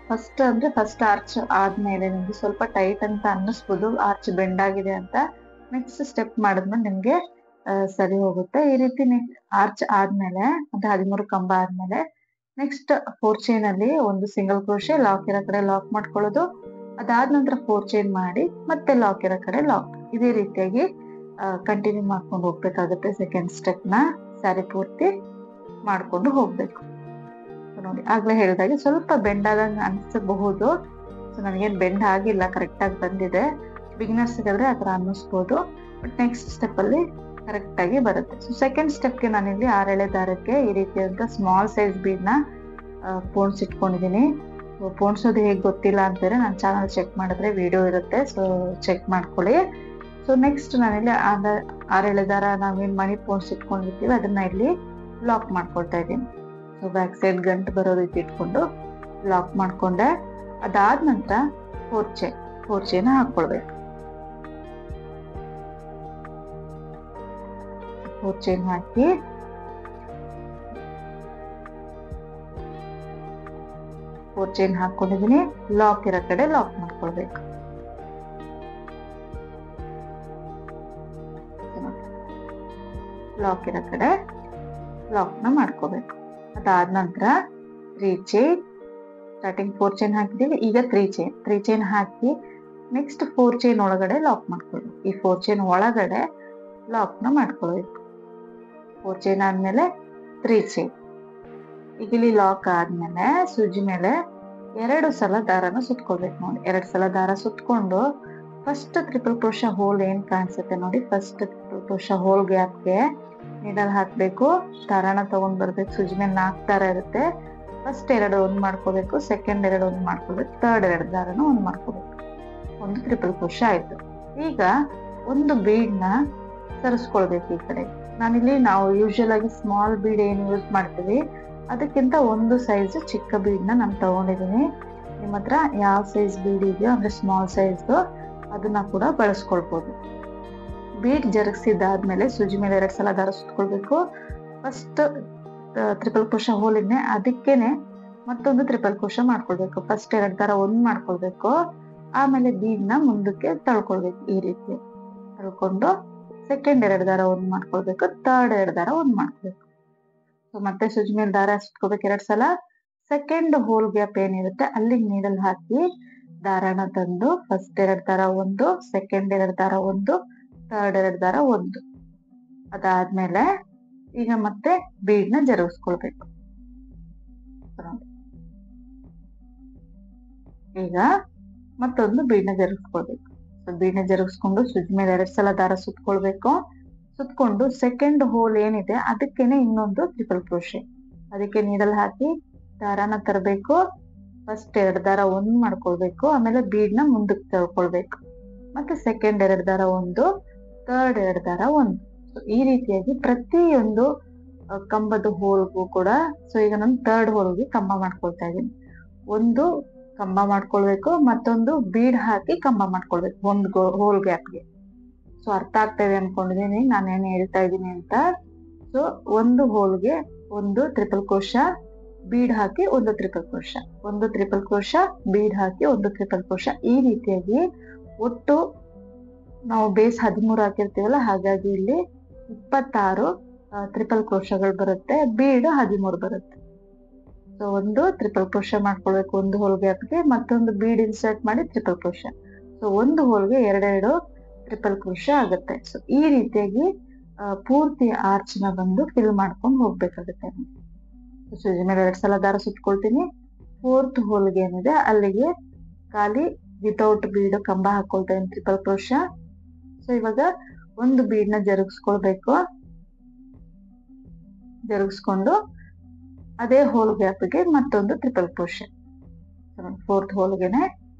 ಫಸ್ಟ್ ಆರ್ಚ್ ಆದ್ಮೇಲೆ ನಿಮ್ಗೆ ಸ್ವಲ್ಪ ಟೈಟ್ ಅಂತ ಅನ್ನಿಸ್ಬೋದು, ಆರ್ಚ್ ಬೆಂಡ್ ಆಗಿದೆ ಅಂತ. ನೆಕ್ಸ್ಟ್ ಸ್ಟೆಪ್ ಮಾಡಿದ್ಮೇಲೆ ನಿಮ್ಗೆ ಸರಿ ಹೋಗುತ್ತೆ. ಈ ರೀತಿ ಆರ್ಚ್ ಆದ್ಮೇಲೆ ಮತ್ತೆ 13 ಕಂಬ ಆದ್ಮೇಲೆ ನೆಕ್ಸ್ಟ್ 4 ಚೈನ್ ಅಲ್ಲಿ ಒಂದು ಸಿಂಗಲ್ ಕ್ರೋಶೆ, ಲಾಕ್ ಇರೋ ಕಡೆ ಲಾಕ್ ಮಾಡ್ಕೊಳ್ಳೋದು. ಅದಾದ ನಂತರ 4 ಚೈನ್ ಮಾಡಿ ಮತ್ತೆ ಲಾಕ್ ಇರೋ ಕಡೆ ಲಾಕ್. ಇದೇ ರೀತಿಯಾಗಿ ಕಂಟಿನ್ಯೂ ಮಾಡ್ಕೊಂಡು ಹೋಗ್ಬೇಕಾಗುತ್ತೆ. ಸೆಕೆಂಡ್ ಸ್ಟೆಪ್ ನ ಸ್ಯಾರಿ ಪೂರ್ತಿ ಮಾಡ್ಕೊಂಡು ಹೋಗ್ಬೇಕು. ನೋಡಿ ಆಗ್ಲೇ ಹೇಳಿದಾಗೆ ಸ್ವಲ್ಪ ಬೆಂಡ್ ಆದಂಗೆ ಅನ್ಸಬಹುದು. ಸೊ ನನಗೇನು ಬೆಂಡ್ ಆಗಿಲ್ಲ, ಕರೆಕ್ಟ್ ಆಗಿ ಬಂದಿದೆ. ಬಿಗಿನರ್ಸ್ ಆದ್ರೆ ಆ ಥರ ಅನ್ನಿಸ್ಬೋದು, ಬಟ್ ನೆಕ್ಸ್ಟ್ ಸ್ಟೆಪ್ ಅಲ್ಲಿ ಕರೆಕ್ಟ್ ಆಗಿ ಬರುತ್ತೆ. ಸೊ ಸೆಕೆಂಡ್ ಸ್ಟೆಪ್ಗೆ ನಾನಿಲ್ಲಿ 6 ಎಳೆ ದಾರಕ್ಕೆ ಈ ರೀತಿಯಾದಂಥ ಸ್ಮಾಲ್ ಸೈಜ್ ಬೀಡ್ನ ಪೋಣಿಸಿಟ್ಕೊಂಡಿದ್ದೀನಿ. ಪೋಣಿಸೋದು ಹೇಗೆ ಗೊತ್ತಿಲ್ಲ ಅಂತಾರೆ ನನ್ನ ಚಾನಲ್ ಚೆಕ್ ಮಾಡಿದ್ರೆ ವಿಡಿಯೋ ಇರುತ್ತೆ, ಸೊ ಚೆಕ್ ಮಾಡ್ಕೊಳ್ಳಿ. ಸೊ ನೆಕ್ಸ್ಟ್ ನಾನಿಲ್ಲಿ 6 ಎಳೆ ದಾರ ನಾವೇನು ಮಣಿ ಪೋಣಿಸಿಟ್ಕೊಂಡಿರ್ತೀವಿ ಅದನ್ನ ಇಲ್ಲಿ ಲಾಕ್ ಮಾಡ್ಕೊಳ್ತಾ ಇದ್ದೀನಿ. ಸೊ ಬ್ಯಾಕ್ ಸೈಡ್ ಗಂಟು ಬರೋ ರೀತಿ ಇಟ್ಕೊಂಡು ಲಾಕ್ ಮಾಡ್ಕೊಂಡೆ. ಅದಾದ ನಂತರ 4 ಚೈನ್ ಹಾಕೊಳ್ಬೇಕು. 4 ಚೈನ್ ಹಾಕಿ ಚೈನ್ ಹಾಕೊಂಡಿದೀನಿ. ಲಾಕ್ ಇರೋ ಕಡೆ ಲಾಕ್ ಮಾಡ್ಕೊಳ್ಬೇಕು. ಲಾಕ್ ಇರೋ ಕಡೆ ಲಾಕ್ ನ ಮಾಡ್ಕೋಬೇಕು. ಅದಾದ ನಂತರ 3 ಚೈನ್, ಸ್ಟಾರ್ಟಿಂಗ್ 4 ಚೈನ್ ಹಾಕಿದೀವಿ, ಈಗ 3 ಚೈನ್ ಹಾಕಿ ನೆಕ್ಸ್ಟ್ 4 ಚೈನ್ ಒಳಗಡೆ ಲಾಕ್ ಮಾಡ್ಕೊಳ್ಬೇಕು. ಈ 4 ಚೈನ್ ಒಳಗಡೆ ಲಾಕ್ ನ ಮಾಡ್ಕೊಳ್ಬೇಕು. 4 ಚೈನ್ ಆದ್ಮೇಲೆ 3 ಚೈನ್. ಈಗ ಇಲ್ಲಿ ಲಾಕ್ ಆದ್ಮೇಲೆ ಸೂಜಿ ಮೇಲೆ 2 ಸಲ ದಾರನ ಸುತ್ಕೊಳ್ಬೇಕು. ನೋಡಿ 2 ಸಲ ದಾರ ಸುತ್ಕೊಂಡು ಫಸ್ಟ್ ಟ್ರಿಪಲ್ ಕ್ರೋಶೆ ಹೋಲ್ ಏನ್ ಕಾಣಿಸುತ್ತೆ ನೋಡಿ, ಫಸ್ಟ್ ಟ್ರಿಪಲ್ ಕ್ರೋಶೆ ಹೋಲ್ ಗ್ಯಾಪ್ಗೆ ನೀಡಲ್ ಹಾಕ್ಬೇಕು. ದಾರನ ತಗೊಂಡ್ ಬರ್ಬೇಕು. ಸೂಜಿ ಮೇಲೆ 4 ದಾರ ಇರುತ್ತೆ. ಫಸ್ಟ್ 2 ಒಂದು ಮಾಡ್ಕೋಬೇಕು, ಸೆಕೆಂಡ್ 2 ಒಂದು ಮಾಡ್ಕೋಬೇಕು, ಥರ್ಡ್ 2 ದಾರನ ಒಂದು ಮಾಡ್ಕೋಬೇಕು. ಒಂದು ಟ್ರಿಪಲ್ ಕ್ರೋಶೆ ಆಯ್ತು. ಈಗ ಒಂದು ಬೀಡ್ ನ ಸರಿಸ್ಕೊಳ್ಬೇಕು ಈ ಕಡೆ. ನಾನಿಲ್ಲಿ ನಾವು ಯೂಶುವಲ್ ಆಗಿ ಸ್ಮಾಲ್ ಬೀಡ್ ಏನು ಯೂಸ್ ಮಾಡ್ತೀವಿ ಅದಕ್ಕಿಂತ ಒಂದು ಸೈಜ್ ಚಿಕ್ಕ ಬೀಡ್ನ ನಾನು ತಗೊಂಡಿದ್ದೀನಿ. ನಿಮ್ಮ ಹತ್ರ ಯಾವ ಸೈಜ್ ಬೀಡ್ ಇದೆಯೋ ಅಂದ್ರೆ ಸ್ಮಾಲ್ ಸೈಜ್ದು ಅದನ್ನ ಕೂಡ ಬಳಸ್ಕೊಳ್ಬೋದು. ಬೀಡ್ ಜರುಗಿಸಿದಾದ್ಮೇಲೆ ಸೂಜಿ ಮೇಲೆ 2 ಸಲ ದಾರ ಸುತ್ಕೊಳ್ಬೇಕು. ಫಸ್ಟ್ ಟ್ರಿಪಲ್ ಕ್ರೋಶಾ ಹೋಲ್ ಇದೆ, ಅದಕ್ಕೇನೆ ಮತ್ತೊಂದು ಟ್ರಿಪಲ್ ಕ್ರೋಶಾ ಮಾಡ್ಕೊಳ್ಬೇಕು. ಫಸ್ಟ್ 2 ದಾರ ಒಂದ್ ಮಾಡ್ಕೊಳ್ಬೇಕು, ಆಮೇಲೆ ಬೀಡ್ ನ ಮುಂದಕ್ಕೆ ತಳ್ಕೊಳ್ಬೇಕು. ಈ ರೀತಿ ತಳ್ಕೊಂಡು ಸೆಕೆಂಡ್ 2 ದಾರ ಒಂದ್ ಮಾಡ್ಕೊಳ್ಬೇಕು, ಥರ್ಡ್ 2 ದಾರ ಒಂದ್ ಮಾಡ್ಕೊಳ್ಬೇಕು. ಸೊ ಮತ್ತೆ ಸೂಜಿ ಮೇಲೆ ದಾರ ಸುತ್ಕೋಬೇಕು 2 ಸಲ. ಸೆಕೆಂಡ್ ಹೋಲ್ ಗ್ಯಾಪ್ ಏನಿರುತ್ತೆ ಅಲ್ಲಿ ನೀಡಲ್ ಹಾಕಿ ದಾರನ ತಂದು ಫಸ್ಟ್ 2 ದಾರ ಒಂದು, ಸೆಕೆಂಡ್ 2 ದಾರ ಒಂದು, ಥರ್ಡ್ 2 ದಾರ ಒಂದು. ಅದಾದ್ಮೇಲೆ ಈಗ ಮತ್ತೆ ಬೀಡ್ ನ ಜರುಗಿಸ್ಕೊಳ್ಬೇಕು. ಈಗ ಮತ್ತೊಂದು ಬೀಡ್ ನ ಜರುಗಿಸ್ಕೊಳ್ಬೇಕು. ಬೀಡ್ ನ ಜರುಗಿಸ್ಕೊಂಡು ಸೂಜಿ ಮೇಲೆ 2 ಸಲ ದಾರ ಸುತ್ಕೊಳ್ಬೇಕು. ಸುತ್ಕೊಂಡು ಸೆಕೆಂಡ್ ಹೋಲ್ ಏನಿದೆ ಅದಕ್ಕೇನೆ ಇನ್ನೊಂದು ಟ್ರಿಪಲ್ ಕ್ರೋಶೆ. ಅದಕ್ಕೆ ನೀಡಲ್ ಹಾಕಿ ದಾರಾನ ತರಬೇಕು. ಫಸ್ಟ್ 2 ದಾರ ಒಂದ್ ಮಾಡ್ಕೊಳ್ಬೇಕು, ಆಮೇಲೆ ಬೀಡ್ ನ ಮುಂದಕ್ಕೆ ತಳ್ಕೊಳ್ಬೇಕು. ಮತ್ತೆ ಸೆಕೆಂಡ್ 2 ದಾರ ಒಂದು, ಥರ್ಡ್ 2 ದಾರ ಒಂದು. ಈ ರೀತಿಯಾಗಿ ಪ್ರತಿಯೊಂದು ಕಂಬದ ಹೋಲ್ಗೂ ಕೂಡ. ಸೊ ಈಗ ನಾನು ಥರ್ಡ್ ಹೋಲ್ಗೆ ಕಂಬ ಮಾಡ್ಕೊಳ್ತಾ ಇದ್ದೀನಿ. ಒಂದು ಕಂಬ ಮಾಡ್ಕೊಳ್ಬೇಕು, ಮತ್ತೊಂದು ಬೀಡ್ ಹಾಕಿ ಕಂಬ ಮಾಡ್ಕೊಳ್ಬೇಕು ಒಂದು ಹೋಲ್ ಗ್ಯಾಪ್ಗೆ. ಸೊ ಅರ್ಥ ಆಗ್ತಾ ಇದೆ ಅನ್ಕೊಂಡಿದೀನಿ ನಾನೇನ್ ಹೇಳ್ತಾ ಇದ್ದೀನಿ ಅಂತ. ಸೊ ಒಂದು ಹೋಲ್ಗೆ ಒಂದು ಟ್ರಿಪಲ್ ಕ್ರೋಶಾ, ಬೀಡ್ ಹಾಕಿ ಒಂದು ಟ್ರಿಪಲ್ ಕ್ರೋಶಾ, ಒಂದು ಟ್ರಿಪಲ್ ಕ್ರೋಶಾ, ಬೀಡ್ ಹಾಕಿ ಒಂದು ಟ್ರಿಪಲ್ ಕ್ರೋಶಾ. ಈ ರೀತಿಯಾಗಿ ಒಟ್ಟು ನಾವು ಬೇಸ್ 13 ಹಾಕಿರ್ತೀವಲ್ಲ, ಹಾಗಾಗಿ ಇಲ್ಲಿ 26 ಟ್ರಿಪಲ್ ಕ್ರೋಶಾಗಳು ಬರುತ್ತೆ, ಬೀಡ್ 13 ಬರುತ್ತೆ. ಸೊ ಒಂದು ಟ್ರಿಪಲ್ ಕ್ರೋಶಾ ಮಾಡ್ಕೊಳ್ಬೇಕು ಒಂದು ಹೋಲ್ ಗ್ಯಾಪ್ಗೆ, ಮತ್ತೊಂದು ಬೀಡ್ ಇನ್ಸರ್ಟ್ ಮಾಡಿ ಟ್ರಿಪಲ್ ಕ್ರೋಶಾ. ಸೊ ಒಂದು ಹೋಲ್ಗೆ 2 ಟ್ರಿಪಲ್ ಕ್ರೋಶಾ ಆಗುತ್ತೆ. ಸೊ ಈ ರೀತಿಯಾಗಿ ಪೂರ್ತಿ ಆರ್ಚ್ ನ ಬಂದು ಫಿಲ್ ಮಾಡ್ಕೊಂಡು ಹೋಗ್ಬೇಕಾಗುತ್ತೆ. ಸೂಜಿ ಮೇಲೆ 2 ಸಲ ದಾರ ಸುತ್ಕೊಳ್ತೀನಿ. ಫೋರ್ತ್ ಹೋಲ್ಗೆ ಏನಿದೆ ಅಲ್ಲಿಗೆ ಖಾಲಿ ವಿತೌಟ್ ಬೀಡ್ ಕಂಬ ಹಾಕೊಳ್ತಾ ಇದ್ದೀನಿ ಟ್ರಿಪಲ್ ಕ್ರೋಶಾ. ಸೊ ಇವಾಗ ಒಂದು ಬೀಡ್ ನ ಜರುಗಿಸ್ಕೊಳ್ಬೇಕು. ಜರುಗಿಸ್ಕೊಂಡು ಅದೇ ಹೋಲ್ ಗ್ಯಾಪ್ಗೆ ಮತ್ತೊಂದು ಟ್ರಿಪಲ್ ಕ್ರೋಶಾ. ಫೋರ್ತ್ ಹೋಲ್ಗೆನೆ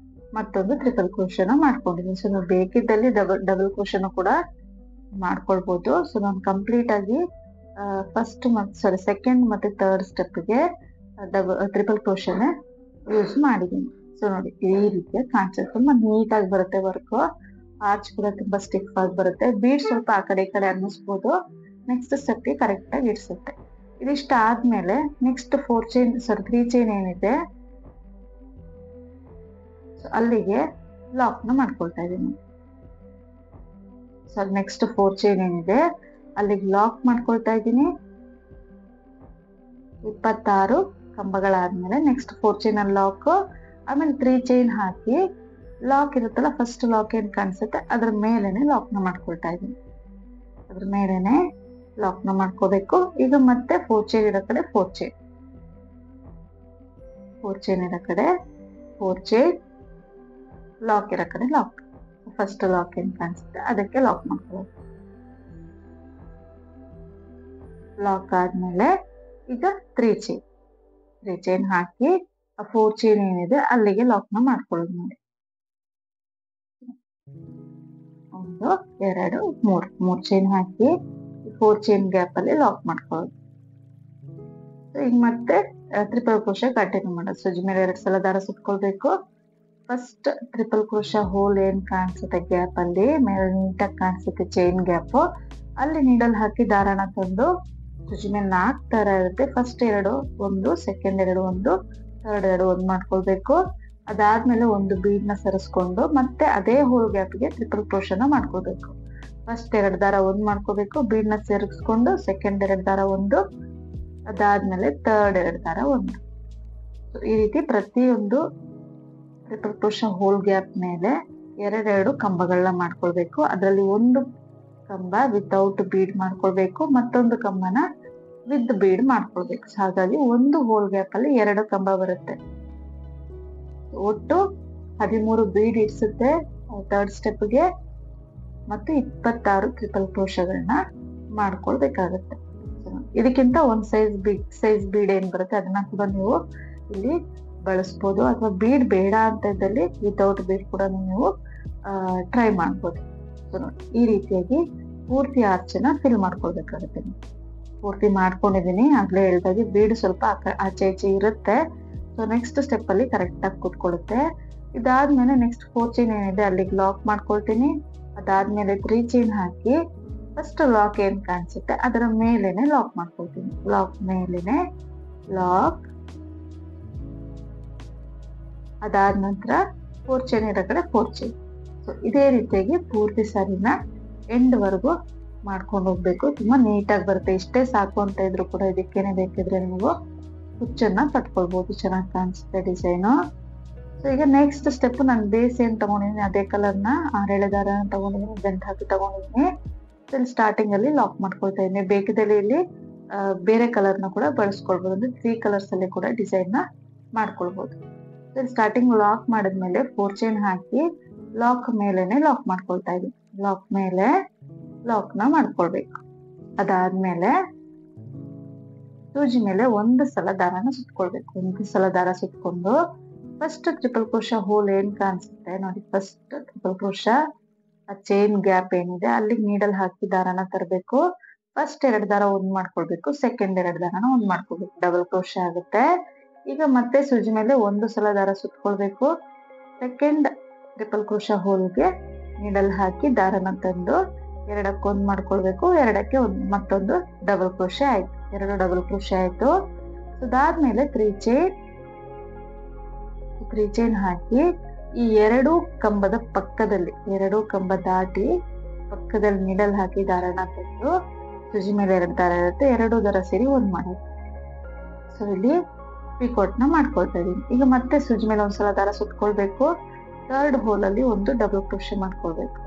ಮತ್ತೊಂದು ಟ್ರಿಪಲ್ ಕ್ರೋಶಾನ ಮಾಡ್ಕೊಂಡಿದ್ದೀನಿ. ಸೊ ನಾವು ಬೇಕಿದ್ದಲ್ಲಿ ಡಬಲ್ ಕ್ರೋಶಾನು ಕೂಡ ಮಾಡ್ಕೊಳ್ಬಹುದು. ಸೊ ನಾನು ಕಂಪ್ಲೀಟ್ ಆಗಿ ಫಸ್ಟ್ ಸೆಕೆಂಡ್ ಮತ್ತೆ ಥರ್ಡ್ ಸ್ಟೆಪ್ಗೆ ಟ್ರಿಪಲ್ ಕ್ರೋಶಾನೆ ಯೂಸ್ ಮಾಡಿದ್ದೀನಿ. ಸೊ ನೋಡಿ ಈ ರೀತಿಯ ಕಾಣಿಸುತ್ತೆ, ತುಂಬಾ ನೀಟಾಗಿ ಬರುತ್ತೆ ವರ್ಕ್. ಆರ್ಚ್ ಕೂಡ ತುಂಬಾ ಸ್ಟಿಫ್ ಆಗಿ ಬರುತ್ತೆ. ಬೀಡ್ ಸ್ವಲ್ಪ ಆ ಕಡೆ ಈ ಕಡೆ ಅನ್ನಿಸ್ಬೋದು, ನೆಕ್ಸ್ಟ್ ಸ್ಟೆಪ್ಗೆ ಕರೆಕ್ಟ್ ಆಗಿ ಇಡ್ಸುತ್ತೆ. ಇದಿಷ್ಟ ಆದ್ಮೇಲೆ ನೆಕ್ಸ್ಟ್ 3 ಚೈನ್ ಏನಿದೆ ಅಲ್ಲಿಗೆ ಲಾಕ್ ನ ಮಾಡ್ಕೊಳ್ತಾ ಇದ್ದೀನಿ. ಸೊ ನೆಕ್ಸ್ಟ್ 4 ಚೈನ್ ಏನಿದೆ ಅಲ್ಲಿಗೆ ಲಾಕ್ ಮಾಡ್ಕೊಳ್ತಾ ಇದ್ದೀನಿ. 26 ಕಂಬಗಳಾದ್ಮೇಲೆ ನೆಕ್ಸ್ಟ್ 4 ಚೈನ್ ಅಲ್ಲಿ ಲಾಕ್, ಆಮೇಲೆ 3 ಚೈನ್ ಹಾಕಿ ಲಾಕ್ ಇರುತ್ತಲ್ಲ, ಫಸ್ಟ್ ಲಾಕ್ ಏನ್ ಕಾಣಿಸುತ್ತೆ ಅದ್ರ ಮೇಲೆನೆ ಲಾಕ್ ನ ಮಾಡ್ಕೊಳ್ತಾ ಇದ್ದೀನಿ. ಅದ್ರ ಮೇಲೆನೆ ಲಾಕ್ ನ ಮಾಡ್ಕೋಬೇಕು. ಈಗ ಮತ್ತೆ 4 ಚೈನ್ ಇರೋ ಕಡೆ 4 ಚೈನ್, 4 ಚೈನ್ ಇರೋ ಕಡೆ 4 ಚೈನ್, ಲಾಕ್ ಇರೋ ಕಡೆ ಲಾಕ್. ಫಸ್ಟ್ ಲಾಕ್ ಏನ್ ಕಾಣಿಸುತ್ತೆ ಅದಕ್ಕೆ ಲಾಕ್ ಮಾಡ್ಕೋಬೇಕು. ಲಾಕ್ ಆದ್ಮೇಲೆ ಈಗ 3 ಚೈನ್ ಹಾಕಿ 4 ಚೈನ್ ಏನಿದೆ ಅಲ್ಲಿಗೆ ಲಾಕ್ ನ ಮಾಡ್ಕೊಳ್ಳೋದು ನೋಡಿ. 1 2 3 ಚೈನ್ ಹಾಕಿ 4 ಚೈನ್ ಗ್ಯಾಪ್ ಅಲ್ಲಿ ಲಾಕ್ ಮಾಡ್ಕೊಳ್ಳೋದು. ಈಗ ಮತ್ತೆ ಟ್ರಿಪಲ್ ಕ್ರೋಶಾ ಕಂಟಿನ್ಯೂ ಮಾಡೋದು. ಸೂಜಿ ಮೇಲೆ 2 ಸಲ ದಾರ ಸುತ್ಕೊಳ್ಬೇಕು. ಫಸ್ಟ್ ಟ್ರಿಪಲ್ ಕ್ರೋಶಾ ಹೋಲ್ ಏನ್ ಕಾಣಿಸುತ್ತೆ ಗ್ಯಾಪ್ ಅಲ್ಲಿ ಮೇಲೆ ನೀಟಾಗಿ ಕಾಣಿಸುತ್ತೆ ಚೈನ್ ಗ್ಯಾಪ್, ಅಲ್ಲಿ ನೀಡಲ್ ಹಾಕಿ ದಾರನ ತಂದು ಸೂಜಿ ಮೇಲೆ 4 ದಾರ ಇರುತ್ತೆ. ಫಸ್ಟ್ 2 ಒಂದು, ಸೆಕೆಂಡ್ 2 ಒಂದು, ಥರ್ಡ್ 2 ಒಂದು ಮಾಡ್ಕೊಳ್ಬೇಕು. ಅದಾದ್ಮೇಲೆ ಒಂದು ಬೀಡ್ ನ ಸರಿಸ್ಕೊಂಡು ಮತ್ತೆ ಅದೇ ಹೋಲ್ ಗ್ಯಾಪ್ಗೆ ಟ್ರಿಪಲ್ ಕ್ರೋಶಾನ ಮಾಡ್ಕೋಬೇಕು. ಫಸ್ಟ್ 2 ದಾರ ಒಂದ್ ಮಾಡ್ಕೋಬೇಕು, ಬೀಡ್ ನ ಸೇರಿಸ್ಕೊಂಡು ಸೆಕೆಂಡ್ 2 ದಾರ ಒಂದು, ಅದಾದ್ಮೇಲೆ ಥರ್ಡ್ 2 ದಾರ ಒಂದು. ಈ ರೀತಿ ಪ್ರತಿಯೊಂದು ಟ್ರಿಪಲ್ ಕ್ರೋಶಾ ಹೋಲ್ ಗ್ಯಾಪ್ ಮೇಲೆ 2 ಕಂಬಗಳನ್ನ ಮಾಡ್ಕೊಳ್ಬೇಕು. ಅದರಲ್ಲಿ ಒಂದು ಕಂಬ ವಿತೌಟ್ ಬೀಡ್ ಮಾಡ್ಕೊಳ್ಬೇಕು, ಮತ್ತೊಂದು ಕಂಬನ ವಿತ್ ಬೀಡ್ ಮಾಡ್ಕೊಳ್ಬೇಕು. ಹಾಗಾಗಿ ಒಂದು ಹೋಲ್ ಗ್ಯಾಪ್ ಅಲ್ಲಿ 2 ಕಂಬ ಬರುತ್ತೆ. ಒಟ್ಟು 13 ಬೀಡ್ ಇಡ್ಸುತ್ತೆ ಥರ್ಡ್ ಸ್ಟೆಪ್ಗೆ, ಮತ್ತು 26 ಟ್ರಿಪಲ್ ಕ್ರೋಶಾಗಳನ್ನ ಮಾಡ್ಕೊಳ್ಬೇಕಾಗತ್ತೆ. ಇದಕ್ಕಿಂತ ಒಂದ್ ಸೈಜ್ ಬೀಡ್ ಏನ್ ಬರುತ್ತೆ ಅದನ್ನ ಕೂಡ ನೀವು ಇಲ್ಲಿ ಬಳಸ್ಬೋದು, ಅಥವಾ ಬೀಡ್ ಬೇಡ ಅಂತ ಇದ್ದಲ್ಲಿ ವಿತೌಟ್ ಬೀಡ್ ಕೂಡ ನೀವು ಟ್ರೈ ಮಾಡ್ಬೋದು. ಈ ರೀತಿಯಾಗಿ ಪೂರ್ತಿ ಆರ್ಚನ್ನ ಫಿಲ್ ಮಾಡ್ಕೊಳ್ಬೇಕಾಗುತ್ತೆ. ಪೂರ್ತಿ ಮಾಡ್ಕೊಂಡಿದೀನಿ, ಆಗ್ಲೇ ಹೇಳ್ದಾಗೆ ಬೀಡ್ ಸ್ವಲ್ಪ ಆಚೆ ಈಚೆ ಇರುತ್ತೆ. ಸೊ ನೆಕ್ಸ್ಟ್ ಸ್ಟೆಪ್ ಅಲ್ಲಿ ಕರೆಕ್ಟ್ ಆಗಿ ಕೂತ್ಕೊಳ್ಳುತ್ತೆ. ಇದಾದ್ಮೇಲೆ ನೆಕ್ಸ್ಟ್ 4 ಚೈನ್ ಏನಿದೆ ಅಲ್ಲಿಗೆ ಲಾಕ್ ಮಾಡ್ಕೊಳ್ತೀನಿ. ಅದಾದ್ಮೇಲೆ 3 ಚೈನ್ ಹಾಕಿ ಫಸ್ಟ್ ಲಾಕ್ ಏನ್ ಕಾಣಿಸುತ್ತೆ ಅದರ ಮೇಲೆನೆ ಲಾಕ್ ಮಾಡ್ಕೊಳ್ತೀನಿ. ಲಾಕ್ ಮೇಲೆನೆ ಲಾಕ್. ಅದಾದ ನಂತರ 4 ಚೈನ್ ಇರೋ ಕಡೆ 4 ಚೈನ್. ಸೊ ಇದೇ ರೀತಿಯಾಗಿ ಪೂರ್ತಿ ಸಾರಿನ ಎಂಡ್ ವರೆಗೂ ಮಾಡ್ಕೊಂಡು ಹೋಗ್ಬೇಕು. ತುಂಬಾ ನೀಟಾಗಿ ಬರುತ್ತೆ. ಇಷ್ಟೇ ಸಾಕು ಅಂತ ಇದ್ರು ಕೂಡ ಇದಕ್ಕೇನೆ ಬೇಕಿದ್ರೆ ನೀವು ಹುಚ್ಚನ್ನ ಕಟ್ಕೊಳ್ಬಹುದು, ಚೆನ್ನಾಗಿ ಕಾಣಿಸುತ್ತೆ ಡಿಸೈನು. ಸೊ ಈಗ ನೆಕ್ಸ್ಟ್ ಸ್ಟೆಪ್ ನಾನು ಬೇಸ್ ಏನ್ ತಗೊಂಡಿದ್ದೀನಿ ಅದೇ ಕಲರ್ನ 6 ದಾರ ತಗೊಂಡಿದ್ದೀನಿ, ಗಂಟು ಹಾಕಿ ತಗೊಂಡಿದ್ದೀನಿ. ಇಲ್ಲಿ ಸ್ಟಾರ್ಟಿಂಗ್ ಅಲ್ಲಿ ಲಾಕ್ ಮಾಡ್ಕೊಳ್ತಾ ಇದ್ದೀನಿ. ಬೇಕಿದಲ್ಲಿ ಇಲ್ಲಿ ಬೇರೆ ಕಲರ್ನ ಕೂಡ ಬಳಸ್ಕೊಳ್ಬಹುದು, ಅಂದ್ರೆ 3 ಕಲರ್ಸ್ ಅಲ್ಲಿ ಕೂಡ ಡಿಸೈನ್ ನ ಮಾಡ್ಕೊಳ್ಬಹುದು. ಸ್ಟಾರ್ಟಿಂಗ್ ಲಾಕ್ ಮಾಡಿದ್ಮೇಲೆ 4 ಚೈನ್ ಹಾಕಿ ಲಾಕ್ ಮೇಲೆನೆ ಲಾಕ್ ಮಾಡ್ಕೊಳ್ತಾ ಇದ್ದೀನಿ. ಲಾಕ್ ಮೇಲೆ ಲಾಕ್ ನ ಮಾಡ್ಕೊಳ್ಬೇಕು. ಅದಾದ್ಮೇಲೆ ಸೂಜಿ ಮೇಲೆ ಒಂದು ಸಲ ದಾರನ ಸುತ್ಕೊಳ್ಬೇಕು. ಒಂದು ಸಲ ದಾರ ಸುತ್ಕೊಂಡು ಫಸ್ಟ್ ಟ್ರಿಪಲ್ ಕ್ರೋಶಾ ಹೋಲ್ ಏನ್ ಕಾಣಿಸುತ್ತೆ ನೋಡಿ, ಫಸ್ಟ್ ಟ್ರಿಪಲ್ ಕ್ರೋಶಾ ಆ ಚೈನ್ ಗ್ಯಾಪ್ ಏನಿದೆ ಅಲ್ಲಿಗೆ ನೀಡಲ್ ಹಾಕಿ ದಾರನ ತರಬೇಕು. ಫಸ್ಟ್ 2 ದಾರ ಒಂದ್ ಮಾಡ್ಕೊಳ್ಬೇಕು, ಸೆಕೆಂಡ್ 2 ದಾರನ ಒಂದ್ ಮಾಡ್ಕೊಳ್ಬೇಕು, ಡಬಲ್ ಕ್ರೋಶಾ ಆಗುತ್ತೆ. ಈಗ ಮತ್ತೆ ಸೂಜಿ ಮೇಲೆ ಒಂದು ಸಲ ದಾರ ಸುತ್ಕೊಳ್ಬೇಕು. ಸೆಕೆಂಡ್ ಟ್ರಿಪಲ್ ಕ್ರೋಶಾ ಹೋಲ್ಗೆ ನೀಡಲ್ ಹಾಕಿ ದಾರನ ತಂದು 2ಕ್ಕೆ ಒಂದ್ ಮಾಡ್ಕೊಳ್ಬೇಕು, 2ಕ್ಕೆ ಮತ್ತೊಂದು ಡಬಲ್ ಕ್ರೋಶಾ ಆಯ್ತು, 2 ಡಬಲ್ ಕ್ರೋಶಾ ಆಯ್ತು. ಅದಾದ್ಮೇಲೆ 3 ಚೈನ್ ಹಾಕಿ ಈ 2 ಕಂಬದ ಪಕ್ಕದಲ್ಲಿ, 2 ಕಂಬ ದಾಟಿ ಪಕ್ಕದಲ್ಲಿ ನೀಡಲ್ ಹಾಕಿ ದಾರನ ತಂದು ಸೂಜಿ ಮೇಲೆ 2 ದಾರ ಇರುತ್ತೆ, 2 ದಾರ ಸೇರಿ ಒಂದ್ ಮಾಡೋದು. ಸೊ ಇಲ್ಲಿ ಪಿಕೋಟ್ ನ ಮಾಡ್ಕೊಳ್ತಾ ಇದೀನಿ. ಈಗ ಮತ್ತೆ ಸೂಜಿ ಮೇಲೆ ಒಂದ್ಸಲ ದಾರ ಸುತ್ಕೊಳ್ಬೇಕು. 3rd ಹೋಲ್ ಅಲ್ಲಿ ಒಂದು ಡಬಲ್ ಕ್ರೋಶೆ ಮಾಡ್ಕೊಳ್ಬೇಕು.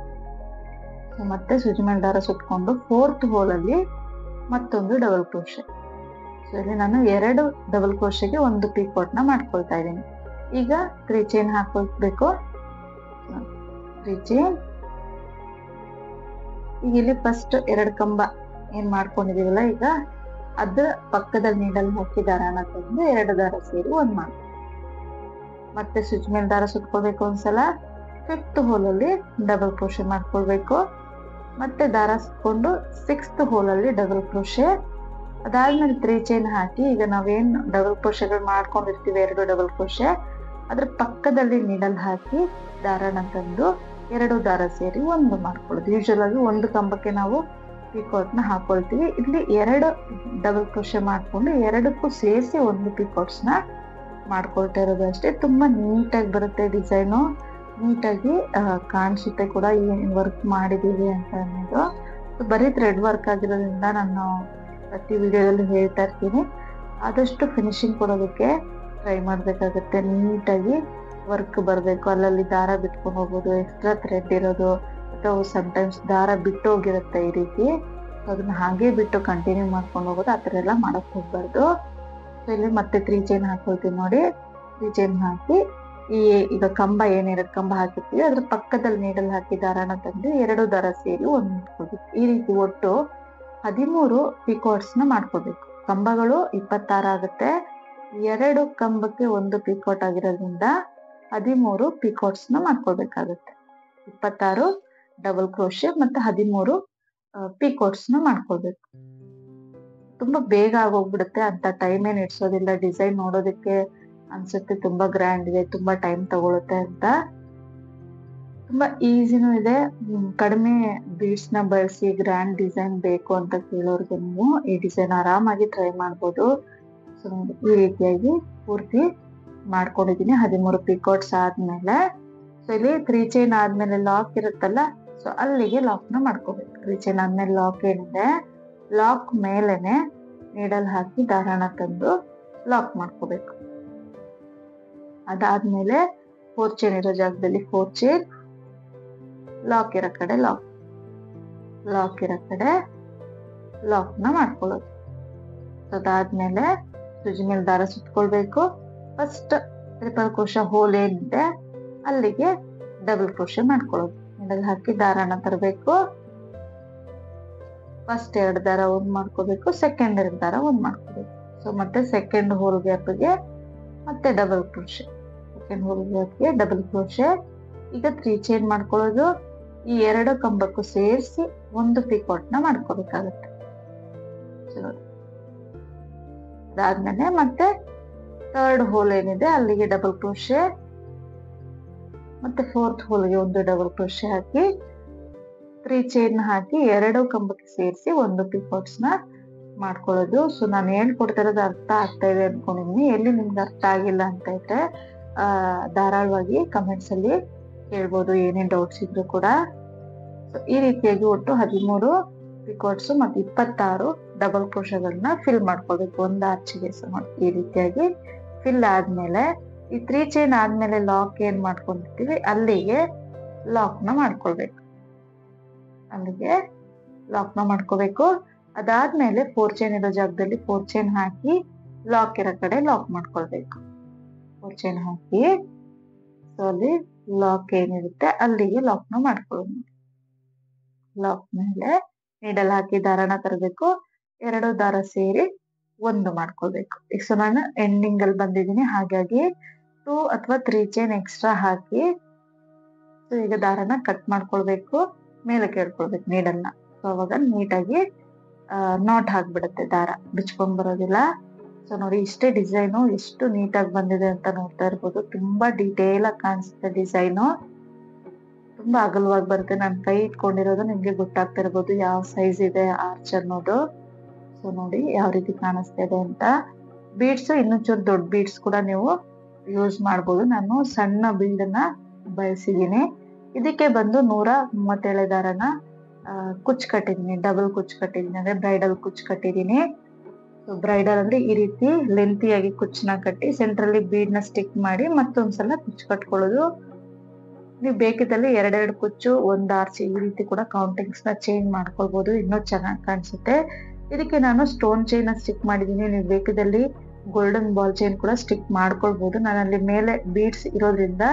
ಮತ್ತೆ ಸೂಜಿ ಮೇಲೆ ದಾರ ಸುತ್ಕೊಂಡು 4th ಹೋಲ್ ಅಲ್ಲಿ ಮತ್ತೊಂದು ಡಬಲ್ ಕ್ರೋಶೆ. ಸೊ ಇಲ್ಲಿ ನಾನು 2 ಡಬಲ್ ಕ್ರೋಶೆಗೆ ಒಂದು ಪಿಕೋಟ್ ನ ಮಾಡ್ಕೊಳ್ತಾ ಇದ್ದೀನಿ. ಈಗ 3 ಚೈನ್ ಹಾಕೊಳ್ಬೇಕು. 3 ಚೈನ್. ಈಗ ಇಲ್ಲಿ ಫಸ್ಟ್ 2 ಕಂಬ ಏನ್ ಮಾಡ್ಕೊಂಡಿದೀವಲ್ಲ, ಈಗ ಅದ್ರ ಪಕ್ಕದಲ್ಲಿ ನೀಡಲ್ ಹಾಕಿ ದಾರನ ತಂದು 2 ದಾರ ಸೇರಿ ಒಂದ್ ಮಾಡಿ ಮತ್ತೆ ಸ್ವಿಚ್ ಮೇಲೆ ದಾರ ಸುತ್ಕೊಳ್ಬೇಕು. ಒಂದ್ಸಲ 5th ಹೋಲ್ ಅಲ್ಲಿ ಡಬಲ್ ಕ್ರೋಶೆ ಮಾಡ್ಕೊಳ್ಬೇಕು. ಮತ್ತೆ ದಾರ ಸುತ್ಕೊಂಡು 6th ಹೋಲ್ ಅಲ್ಲಿ ಡಬಲ್ ಕ್ರೋಶೆ. ಅದಾದ್ಮೇಲೆ 3 ಚೈನ್ ಹಾಕಿ ಈಗ ನಾವೇನ್ ಡಬಲ್ ಕ್ರೋಶೆಗಳು ಮಾಡ್ಕೊಂಡಿರ್ತೀವಿ 2 ಡಬಲ್ ಕ್ರೋಶೆ ಅದ್ರ ಪಕ್ಕದಲ್ಲಿ ನೀಡಲ್ ಹಾಕಿ ದಾರನ ತಂದು 2 ದಾರ ಸೇರಿ ಒಂದು ಮಾಡ್ಕೊಳ್ಳೋದು. ಯೂಶುವಲ್ ಆಗಿ ಒಂದು ಕಂಬಕ್ಕೆ ನಾವು ಪಿಕೋಟ್ ನ ಹಾಕೊಳ್ತೀವಿ. ಇಲ್ಲಿ 2 ಡಬಲ್ ಕ್ರೋಶೆ ಮಾಡ್ಕೊಂಡು 2ಕ್ಕೂ ಸೇರಿಸಿ ಒಂದು ಪಿಕೋಟ್ಸ್ ನ ಮಾಡ್ಕೊಳ್ತಾ ಇರೋದು ಅಷ್ಟೇ. ತುಂಬಾ ನೀಟಾಗಿ ಬರುತ್ತೆ ಡಿಸೈನು, ನೀಟಾಗಿ ಕಾಣಿಸುತ್ತೆ ಕೂಡ ಏನ್ ವರ್ಕ್ ಮಾಡಿದೀವಿ ಅಂತ ಅನ್ನೋದು. ಬರೀ ಥ್ರೆಡ್ ವರ್ಕ್ ಆಗಿರೋದ್ರಿಂದ ನಾನು ಪ್ರತಿ ವಿಡಿಯೋದಲ್ಲಿ ಹೇಳ್ತಾ ಇರ್ತೀನಿ, ಆದಷ್ಟು ಫಿನಿಶಿಂಗ್ ಕೊಡೋದಕ್ಕೆ ಟ್ರೈ ಮಾಡ್ಬೇಕಾಗತ್ತೆ. ನೀಟಾಗಿ ವರ್ಕ್ ಬರಬೇಕು, ಅಲ್ಲಲ್ಲಿ ದಾರ ಬಿಟ್ಕೊಂಡು ಹೋಗೋದು, ಎಕ್ಸ್ಟ್ರಾ ಥ್ರೆಡ್ ಇರೋದು ಅಥವಾ ಸಮಟೈಮ್ಸ್ ದಾರ ಬಿಟ್ಟು ಹೋಗಿರುತ್ತೆ ಈ ರೀತಿ, ಅದನ್ನ ಹಾಗೆ ಬಿಟ್ಟು ಕಂಟಿನ್ಯೂ ಮಾಡ್ಕೊಂಡು ಹೋಗೋದು, ಆ ಥರ ಎಲ್ಲ ಮಾಡಕ್ ಹೋಗ್ಬಾರ್ದು. ಸೊ ಇಲ್ಲಿ ಮತ್ತೆ 3 ಚೈನ್ ಹಾಕೊಳ್ತೀವಿ ನೋಡಿ. 3 ಚೈನ್ ಹಾಕಿ ಈಗ ಕಂಬ ಏನ್ 2 ಕಂಬ ಹಾಕಿರ್ತೀವಿ ಅದ್ರ ಪಕ್ಕದಲ್ಲಿ ನೀಡಲ್ ಹಾಕಿ ದಾರನ ತಂದು 2 ದಾರ ಸೇರಿ ಒಂದ್ ಮಾಡ್ಕೊಳ್ಬೇಕು. ಈ ರೀತಿ ಒಟ್ಟು 13 ಪಿಕೋಟ್ಸ್ ನ ಮಾಡ್ಕೋಬೇಕು. ಕಂಬಗಳು 26 ಆಗುತ್ತೆ. 2 ಕಂಬಕ್ಕೆ ಒಂದು ಪಿಕೋಟ್ ಆಗಿರೋದ್ರಿಂದ 13 ಪಿಕೋಟ್ಸ್ ನ ಮಾಡ್ಕೊಳ್ಬೇಕಾಗುತ್ತೆ. 26 ಡಬಲ್ ಕ್ರೋಶೆ ಮತ್ತೆ 13 ಪಿಕೋಟ್ಸ್ ನ ಮಾಡ್ಕೊಳ್ಬೇಕು. ತುಂಬಾ ಬೇಗ ಆಗೋಗ್ಬಿಡುತ್ತೆ, ಅಂತ ಟೈಮ್ ಏನ್ ಇಡ್ಸೋದಿಲ್ಲ. ಡಿಸೈನ್ ನೋಡೋದಕ್ಕೆ ಅನ್ಸುತ್ತೆ ತುಂಬಾ ಗ್ರ್ಯಾಂಡ್ ಇದೆ, ತುಂಬಾ ಟೈಮ್ ತಗೊಳುತ್ತೆ ಅಂತ. ತುಂಬಾ ಈಸಿನೂ ಇದೆ. ಕಡಿಮೆ ಬೀಡ್ಸ್ ನ ಬಳಸಿ ಗ್ರ್ಯಾಂಡ್ ಡಿಸೈನ್ ಬೇಕು ಅಂತ ಕೇಳೋರ್ಗೆ ನೀವು ಈ ಡಿಸೈನ್ ಆರಾಮಾಗಿ ಟ್ರೈ ಮಾಡ್ಬೋದು. ಸೊ ಈ ರೀತಿಯಾಗಿ ಪೂರ್ತಿ ಮಾಡ್ಕೊಂಡಿದೀನಿ. 13 ಪಿಕೋಟ್ಸ್ ಆದ್ಮೇಲೆ ಸೊ ಇಲ್ಲಿ 3 ಚೈನ್ ಆದ್ಮೇಲೆ ಲಾಕ್ ಇರುತ್ತಲ್ಲ, ಸೊ ಅಲ್ಲಿಗೆ ಲಾಕ್ ನ ಮಾಡ್ಕೋಬೇಕು. 3 ಚೈನ್ ಆದ್ಮೇಲೆ ಲಾಕ್ ಏನಿದೆ, ಲಾಕ್ ಮೇಲೆನೆ ನೀಡಲ್ ಹಾಕಿ ದಾರನ ತಂದು ಲಾಕ್ ಮಾಡ್ಕೋಬೇಕು. ಅದಾದ್ಮೇಲೆ 4 ಚೈನ್ ಇರೋ ಜಾಗದಲ್ಲಿ 4 ಚೈನ್, ಲಾಕ್ ಇರೋ ಕಡೆ ಲಾಕ್, ಲಾಕ್ ಇರೋ ಕಡೆ ಲಾಕ್ ನ ಮಾಡ್ಕೊಳ್ಳೋದು. ಅದಾದ್ಮೇಲೆ ಸೂಜಿ ಮೇಲೆ ದಾರ ಸುತ್ಕೊಳ್ಬೇಕು. ಫಸ್ಟ್ ಟ್ರಿಪಲ್ ಕ್ರೋಶಾ ಹೋಲ್ ಏನಿದೆ ಅಲ್ಲಿಗೆ ಡಬಲ್ ಕ್ರೋಶೆ ಮಾಡ್ಕೊಳ್ಳೋದು. ನೀಡಲ್ ಹಾಕಿ ದಾರನ ತರಬೇಕು. ಫಸ್ಟ್ 2 ದಾರ ಒಂದ್ ಮಾಡ್ಕೋಬೇಕು, ಸೆಕೆಂಡ್ 2 ದಾರ ಒಂದ್ ಮಾಡ್ಕೋಬೇಕು. ಸೊ ಮತ್ತೆ ಸೆಕೆಂಡ್ ಹೋಲ್ ಗ್ಯಾಪ್ಗೆ ಮತ್ತೆ ಡಬಲ್ ಕ್ರೋಶೆ, ಸೆಕೆಂಡ್ ಹೋಲ್ ಗ್ಯಾಪ್ಗೆ ಡಬಲ್ ಕ್ರೋಶೆ. ಈಗ 3 ಚೈನ್ ಮಾಡ್ಕೊಳ್ಳೋದು. ಈ 2 ಕಂಬಕ್ಕೂ ಸೇರಿಸಿ ಒಂದು ಪಿಕಾಟ್ ನ ಮಾಡ್ಕೋಬೇಕಾಗುತ್ತೆ. ಅದಾದ್ಮೇಲೆ ಮತ್ತೆ 3rd ಹೋಲ್ ಏನಿದೆ ಅಲ್ಲಿಗೆ ಡಬಲ್ ಕ್ರೋಶೆ, ಮತ್ತೆ 4th ಹೋಲ್ಗೆ ಒಂದು ಡಬಲ್ ಕ್ರೋಶೆ ಹಾಕಿ 3 ಚೈನ್ ಹಾಕಿ 2 ಕಂಬಕ್ಕೆ ಸೇರಿಸಿ ಒಂದು ಪಿಕಾಟ್ಸ್ ನ ಮಾಡ್ಕೊಳ್ಳೋದು. ಸೊ ನಾನು ಹೇಳ್ಕೊಡ್ತಿರೋದು ಅರ್ಥ ಆಗ್ತಾ ಇದೆ ಅನ್ಕೊಂಡಿದೀನಿ. ಎಲ್ಲಿ ನಿಮ್ಗೆ ಅರ್ಥ ಆಗಿಲ್ಲ ಅಂತ ಇದ್ರೆ ಧಾರಾಳವಾಗಿ ಕಮೆಂಟ್ಸ್ ಅಲ್ಲಿ ಕೇಳ್ಬೋದು, ಏನೇನ್ ಡೌಟ್ಸ್ ಇದ್ರು ಕೂಡ. ಈ ರೀತಿಯಾಗಿ ಒಟ್ಟು 13 ಪಿಕಾಟ್ಸ್ ಮತ್ತೆ 26 ಡಬಲ್ ಕ್ರೋಶಗಳನ್ನ ಫಿಲ್ ಮಾಡ್ಕೊಳ್ಬೇಕು ಒಂದು ಆರ್ಚಿಗೆ. ಈ ರೀತಿಯಾಗಿ ಫಿಲ್ ಆದ್ಮೇಲೆ ಈ 3 ಚೈನ್ ಆದ್ಮೇಲೆ ಲಾಕ್ ಏನ್ ಮಾಡ್ಕೊಂಡಿರ್ತೀವಿ ಅಲ್ಲಿಗೆ ಲಾಕ್ ನ ಮಾಡ್ಕೊಳ್ಬೇಕು. ಅಲ್ಲಿಗೆ ಲಾಕ್ ನ ಮಾಡ್ಕೋಬೇಕು. ಅದಾದ್ಮೇಲೆ 4 ಚೈನ್ ಇರೋ ಜಾಗದಲ್ಲಿ 4 ಚೈನ್ ಹಾಕಿ ಲಾಕ್ ಇರೋ ಕಡೆ ಲಾಕ್ ಮಾಡ್ಕೊಳ್ಬೇಕು. 4 ಚೈನ್ ಹಾಕಿ ಸೊ ಅಲ್ಲಿ ಲಾಕ್ ಏನಿರುತ್ತೆ ಅಲ್ಲಿಗೆ ಲಾಕ್ ನ ಮಾಡ್ಕೊಳ್ಳೋದು. ಲಾಕ್ ಮೇಲೆ ನೀಡಲ್ ಹಾಕಿ ದಾರನ ತರಬೇಕು. 2 ದಾರ ಸೇರಿ ಒಂದು ಮಾಡ್ಕೊಳ್ಬೇಕು. ಈಗ ಸೊ ನಾನು ಎಂಡಿಂಗ್ ಅಲ್ಲಿ ಬಂದಿದ್ದೀನಿ, ಹಾಗಾಗಿ 2 ಅಥವಾ 3 ಚೈನ್ ಎಕ್ಸ್ಟ್ರಾ ಹಾಕಿ ಸೊ ಈಗ ದಾರನ ಕಟ್ ಮಾಡ್ಕೊಳ್ಬೇಕು, ಮೇಲೆ ಕೇಳ್ಕೊಳ್ಬೇಕು ನೀಡಲ್ನ. ಸೊ ಅವಾಗ ನೀಟಾಗಿ ನಾಟ್ ಹಾಕ್ಬಿಡುತ್ತೆ, ದಾರ ಬಿಚ್ಕೊಂಡ್ ಬರೋದಿಲ್ಲ. ಸೊ ನೋಡಿ ಇಷ್ಟೇ ಡಿಸೈನು ಎಷ್ಟು ನೀಟಾಗಿ ಬಂದಿದೆ ಅಂತ ನೋಡ್ತಾ ಇರ್ಬೋದು. ತುಂಬಾ ಡೀಟೇಲ್ ಆಗಿ ಕಾಣಿಸುತ್ತೆ ಡಿಸೈನು, ತುಂಬಾ ಅಗಲವಾಗಿ ಬರುತ್ತೆ. ನಾನು ಕೈ ಇಟ್ಕೊಂಡಿರೋದು ನಿಮ್ಗೆ ಗೊತ್ತಾಗ್ತಿರ್ಬೋದು ಯಾವ ಸೈಜ್ ಇದೆ ಆರ್ಚ್ ಅನ್ನೋದು. ಸೊ ನೋಡಿ ಯಾವ ರೀತಿ ಕಾಣಿಸ್ತಾ ಇದೆ ಅಂತ. ಬೀಡ್ಸ್ ಇನ್ನೂ ಚೂರು ದೊಡ್ಡ ಬೀಡ್ಸ್ ಕೂಡ ನೀವು ಯೂಸ್ ಮಾಡ್ಬೋದು. ನಾನು ಸಣ್ಣ ಬೀಡ್ ನ ಬಳಸಿದೀನಿ. ಇದಕ್ಕೆ ಬಂದು 137 ದಾರನ ಕುಚ್ ಕಟ್ಟಿದೀನಿ, ಡಬಲ್ ಕುಚ್ ಕಟ್ಟಿದೀನಿ, ಅಂದ್ರೆ ಬ್ರೈಡಲ್ ಕುಚ್ ಕಟ್ಟಿದೀನಿ. ಬ್ರೈಡಲ್ ಅಂದ್ರೆ ಈ ರೀತಿ ಲೆಂತಿಯಾಗಿ ಕುಚ್ಚನ್ನ ಕಟ್ಟಿ ಸೆಂಟ್ರಲ್ಲಿ ಬೀಡ್ ನ ಸ್ಟಿಕ್ ಮಾಡಿ ಮತ್ತೊಂದ್ಸಲ ಕುಚ್ ಕಟ್ಕೊಳ್ಳೋದು. ನೀವು ಬೇಕಿದ್ದಲ್ಲಿ 2 ಕುಚ್ಚು ಒಂದು ಆರ್ಚ್ ಈ ರೀತಿ ಕೂಡ ಕೌಂಟಿಂಗ್ಸ್ ನ ಚೇಂಜ್ ಮಾಡ್ಕೊಳ್ಬಹುದು, ಇನ್ನೂ ಚೆನ್ನಾಗಿ ಕಾಣಿಸುತ್ತೆ. ಇದಕ್ಕೆ ನಾನು ಸ್ಟೋನ್ ಚೈನ್ ಸ್ಟಿಕ್ ಮಾಡಿದೀನಿ. ನೀವು ಬೇಕಿದ್ದಲ್ಲಿ ಗೋಲ್ಡನ್ ಬಾಲ್ ಚೈನ್ ಕೂಡ ಸ್ಟಿಕ್ ಮಾಡ್ಕೊಳ್ಬಹುದು. ನಾನು ಅಲ್ಲಿ ಮೇಲೆ ಬೀಡ್ಸ್ ಇರೋದ್ರಿಂದ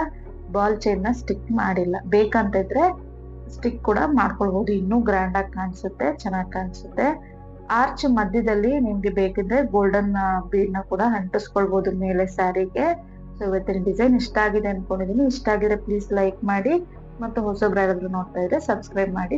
ಬಾಲ್ ಚೈನ್ ನ ಸ್ಟಿಕ್ ಮಾಡಿಲ್ಲ. ಬೇಕಂತ ಇದ್ರೆ ಸ್ಟಿಕ್ ಕೂಡ ಮಾಡ್ಕೊಳ್ಬಹುದು, ಇನ್ನೂ ಗ್ರ್ಯಾಂಡ್ ಆಗಿ ಕಾಣಿಸುತ್ತೆ, ಚೆನ್ನಾಗಿ ಕಾಣಿಸುತ್ತೆ. ಆರ್ಚ್ ಮಧ್ಯದಲ್ಲಿ ನಿಮ್ಗೆ ಬೇಕಿದ್ರೆ ಗೋಲ್ಡನ್ ಬೀಡ್ ನ ಕೂಡ ಅಂಟಿಸ್ಕೊಳ್ಬಹುದು ಮೇಲೆ ಸ್ಯಾರಿಗೆ. ಸೊ ಇವತ್ತಿನ ಡಿಸೈನ್ ಇಷ್ಟ ಆಗಿದೆ ಅನ್ಕೊಂಡಿದೀನಿ. ಇಷ್ಟ ಆಗಿದ್ರೆ ಪ್ಲೀಸ್ ಲೈಕ್ ಮಾಡಿ, ಮತ್ತು ಹೊಸಬ್ರು ಯಾರಾದ್ರೂ ನೋಡ್ತಾ ಇದ್ರೆ ಸಬ್ಸ್ಕ್ರೈಬ್ ಮಾಡಿ.